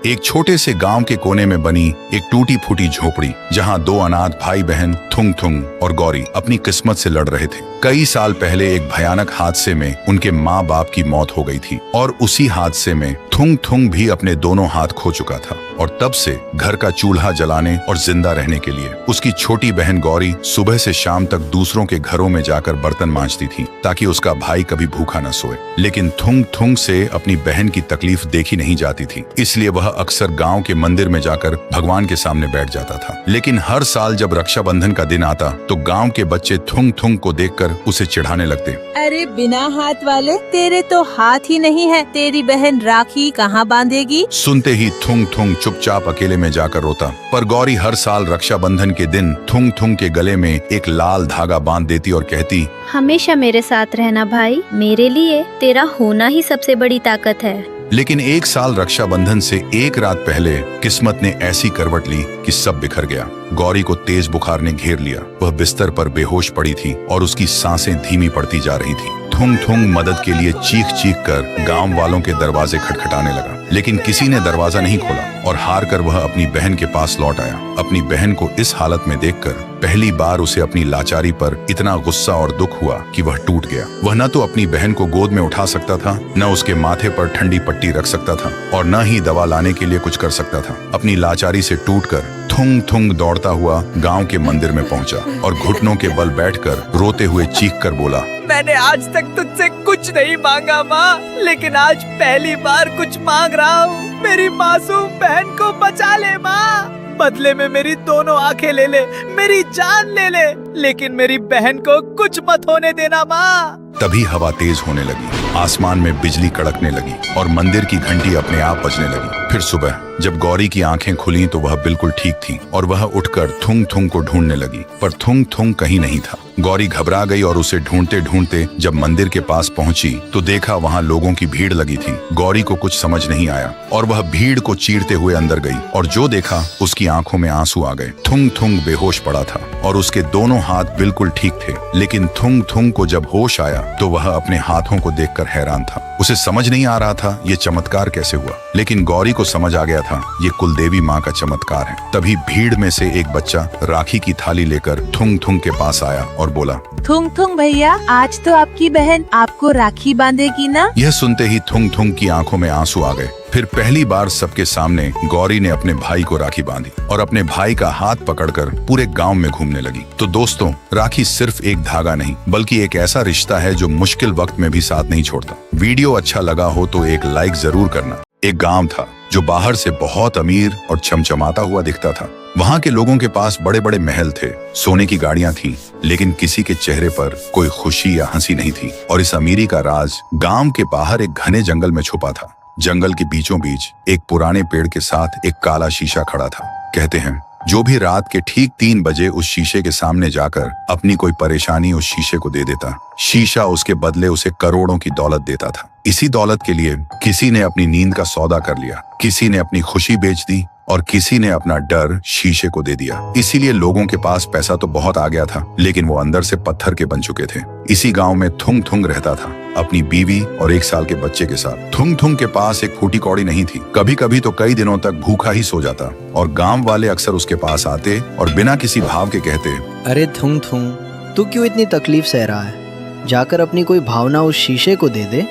एक छोटे से गांव के कोने में बनी एक टूटी फूटी झोपड़ी, जहां दो अनाथ भाई बहन थुंग थुंग और गौरी अपनी किस्मत से लड़ रहे थे। कई साल पहले एक भयानक हादसे में उनके माँ बाप की मौत हो गई थी और उसी हादसे में थुंग थुंग भी अपने दोनों हाथ खो चुका था। और तब से घर का चूल्हा जलाने और जिंदा रहने के लिए उसकी छोटी बहन गौरी सुबह से शाम तक दूसरों के घरों में जाकर बर्तन मांजती थी, ताकि उसका भाई कभी भूखा न सोए। लेकिन थुंग थुंग से अपनी बहन की तकलीफ देखी नहीं जाती थी, इसलिए वह अक्सर गांव के मंदिर में जाकर भगवान के सामने बैठ जाता था। लेकिन हर साल जब रक्षाबंधन का दिन आता तो गांव के बच्चे थुंग थुंग को देखकर उसे चिढ़ाने लगते। अरे बिना हाथ वाले, तेरे तो हाथ ही नहीं है, तेरी बहन राखी कहाँ बांधेगी? सुनते ही थुंग थुंग चुपचाप अकेले में जाकर रोता। पर गौरी हर साल रक्षाबंधन के दिन थुंग थुंग के गले में एक लाल धागा बांध देती और कहती, हमेशा मेरे साथ रहना भाई, मेरे लिए तेरा होना ही सबसे बड़ी ताकत है। लेकिन एक साल रक्षाबंधन से एक रात पहले किस्मत ने ऐसी करवट ली कि सब बिखर गया। गौरी को तेज बुखार ने घेर लिया। वह बिस्तर पर बेहोश पड़ी थी और उसकी सांसें धीमी पड़ती जा रही थी। थुंग थुंग मदद के लिए चीख चीख कर गांव वालों के दरवाजे खटखटाने लगा, लेकिन किसी ने दरवाजा नहीं खोला और हार कर वह अपनी बहन के पास लौट आया। अपनी बहन को इस हालत में देखकर पहली बार उसे अपनी लाचारी पर इतना गुस्सा और दुख हुआ कि वह टूट गया। वह न तो अपनी बहन को गोद में उठा सकता था, न उसके माथे पर ठंडी पट्टी रख सकता था और न ही दवा लाने के लिए कुछ कर सकता था। अपनी लाचारी से टूटकर थुंग थुंग दौड़ता हुआ गांव के मंदिर में पहुंचा और घुटनों के बल बैठकर रोते हुए चीख कर बोला, मैंने आज तक तुझसे कुछ नहीं मांगा माँ, लेकिन आज पहली बार कुछ मांग रहा हूँ। मेरी मासूम बहन को बचा ले माँ, बदले में मेरी दोनों आंखें ले ले, मेरी जान ले ले, लेकिन मेरी बहन को कुछ मत होने देना माँ। तभी हवा तेज होने लगी, आसमान में बिजली कड़कने लगी और मंदिर की घंटी अपने आप बजने लगी। फिर सुबह जब गौरी की आंखें खुली तो वह बिल्कुल ठीक थी और वह उठकर थुंग थुंग को ढूंढने लगी, पर थुंग थुंग कहीं नहीं था। गौरी घबरा गई और उसे ढूंढते ढूंढते जब मंदिर के पास पहुंची तो देखा वहां लोगों की भीड़ लगी थी। गौरी को कुछ समझ नहीं आया और वह भीड़ को चीरते हुए अंदर गई और जो देखा उसकी आंखों में आंसू आ गए। थुंग थुंग बेहोश पड़ा था और उसके दोनों हाथ बिल्कुल ठीक थे, लेकिन थुंग थुंग को जब होश आया तो वह अपने हाथों को देखकर हैरान था। उसे समझ नहीं आ रहा था ये चमत्कार कैसे हुआ, लेकिन गौरी को समझ आ गया था ये कुलदेवी माँ का चमत्कार है। तभी भीड़ में से एक बच्चा राखी की थाली लेकर थुंग थुंग के पास आया और बोला, थुंग थुंग भैया, आज तो आपकी बहन आपको राखी बांधेगी ना? यह सुनते ही थुंग थुंग की आंखों में आंसू आ गए। फिर पहली बार सबके सामने गौरी ने अपने भाई को राखी बांधी और अपने भाई का हाथ पकड़कर पूरे गांव में घूमने लगी। तो दोस्तों, राखी सिर्फ एक धागा नहीं बल्कि एक ऐसा रिश्ता है जो मुश्किल वक्त में भी साथ नहीं छोड़ता। वीडियो अच्छा लगा हो तो एक लाइक जरूर करना। एक गांव था जो बाहर से बहुत अमीर और चमचमाता हुआ दिखता था। वहाँ के लोगों के पास बड़े बड़े महल थे, सोने की गाड़ियां थीं, लेकिन किसी के चेहरे पर कोई खुशी या हंसी नहीं थी। और इस अमीरी का राज गांव के बाहर एक घने जंगल में छुपा था। जंगल के बीचों बीच एक पुराने पेड़ के साथ एक काला शीशा खड़ा था। कहते हैं जो भी रात के ठीक 3 बजे उस शीशे के सामने जाकर अपनी कोई परेशानी उस शीशे को दे देता, शीशा उसके बदले उसे करोड़ों की दौलत देता था। इसी दौलत के लिए किसी ने अपनी नींद का सौदा कर लिया, किसी ने अपनी खुशी बेच दी और किसी ने अपना डर शीशे को दे दिया। इसीलिए लोगों के पास पैसा तो बहुत आ गया था, लेकिन वो अंदर से पत्थर के बन चुके थे। इसी गांव में थुंग थुंग रहता था अपनी बीवी और 1 साल के बच्चे के साथ। थुंग थुंग के पास एक फूटी कौड़ी नहीं थी। कभी कभी तो कई दिनों तक भूखा ही सो जाता और गांव वाले अक्सर उसके पास आते और बिना किसी भाव के कहते, अरे थुंग थुंग, तू क्यों इतनी तकलीफ सह रहा है? जाकर अपनी कोई भावना उस शीशे को दे दे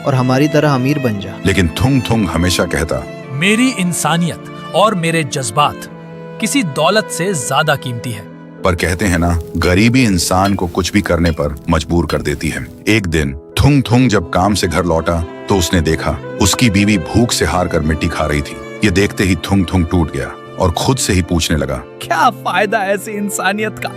और हमारी तरह अमीर बन जा। लेकिन थुंग थुंग हमेशा कहता, मेरी इंसानियत और मेरे जज्बात किसी दौलत से ज्यादा कीमती है। पर कहते हैं ना, गरीबी इंसान को कुछ भी करने पर मजबूर कर देती है। एक दिन थुंग थुंग जब काम से घर लौटा तो उसने देखा उसकी बीवी भूख से हार कर मिट्टी खा रही थी। ये देखते ही थुंग थुंग टूट गया और खुद से ही पूछने लगा, क्या फायदा ऐसी इंसानियत का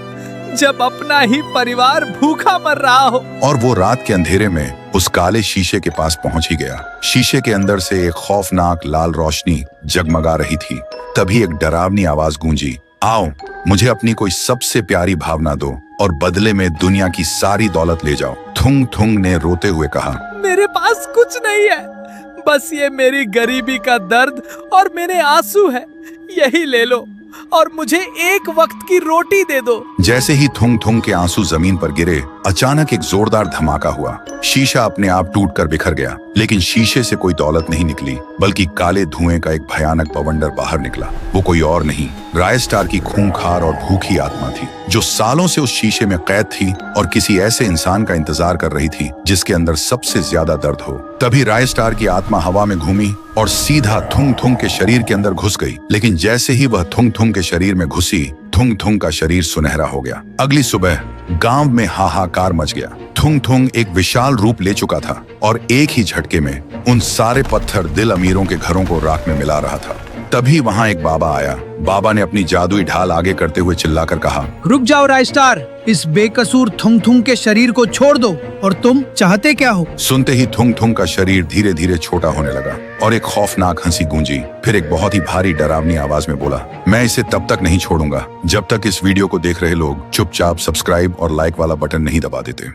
जब अपना ही परिवार भूखा मर रहा हो। और वो रात के अंधेरे में उस काले शीशे के पास पहुंच ही गया। शीशे के अंदर से एक खौफनाक लाल रोशनी जगमगा रही थी। तभी एक डरावनी आवाज गूंजी, आओ मुझे अपनी कोई सबसे प्यारी भावना दो और बदले में दुनिया की सारी दौलत ले जाओ। थुंग थुंग ने रोते हुए कहा, मेरे पास कुछ नहीं है, बस ये मेरी गरीबी का दर्द और मेरे आंसू है, यही ले लो और मुझे एक वक्त की रोटी दे दो। जैसे ही थुंग थुंग के आंसू जमीन पर गिरे अचानक एक जोरदार धमाका हुआ। शीशा अपने आप टूटकर बिखर गया, लेकिन शीशे से कोई दौलत नहीं निकली, बल्कि काले धुएं का एक भयानक बवंडर बाहर निकला। वो कोई और नहीं, रायस्टार की खूंखार और भूखी आत्मा थी, जो सालों से उस शीशे में कैद थी और किसी ऐसे इंसान का इंतजार कर रही थी जिसके अंदर सबसे ज्यादा दर्द हो। तभी रायस्टार की आत्मा हवा में घूमी और सीधा थुंग थुंग के शरीर के अंदर घुस गई। लेकिन जैसे ही वह थुंग थुंग के शरीर में घुसी, थुंग थुंग का शरीर सुनहरा हो गया। अगली सुबह गांव में हाहाकार मच गया। थुंग थुंग एक विशाल रूप ले चुका था और एक ही झटके में उन सारे पत्थर दिल अमीरों के घरों को राख में मिला रहा था। तभी वहां एक बाबा आया। बाबा ने अपनी जादुई ढाल आगे करते हुए चिल्लाकर कहा, रुक जाओ रायस्टार, इस बेकसूर थुंग थुंग के शरीर को छोड़ दो। और तुम चाहते क्या हो? सुनते ही थुंग थुंग का शरीर धीरे धीरे छोटा होने लगा और एक खौफनाक हंसी गूंजी। फिर एक बहुत ही भारी डरावनी आवाज में बोला, मैं इसे तब तक नहीं छोड़ूंगा जब तक इस वीडियो को देख रहे लोग चुपचाप सब्सक्राइब और लाइक वाला बटन नहीं दबा देते।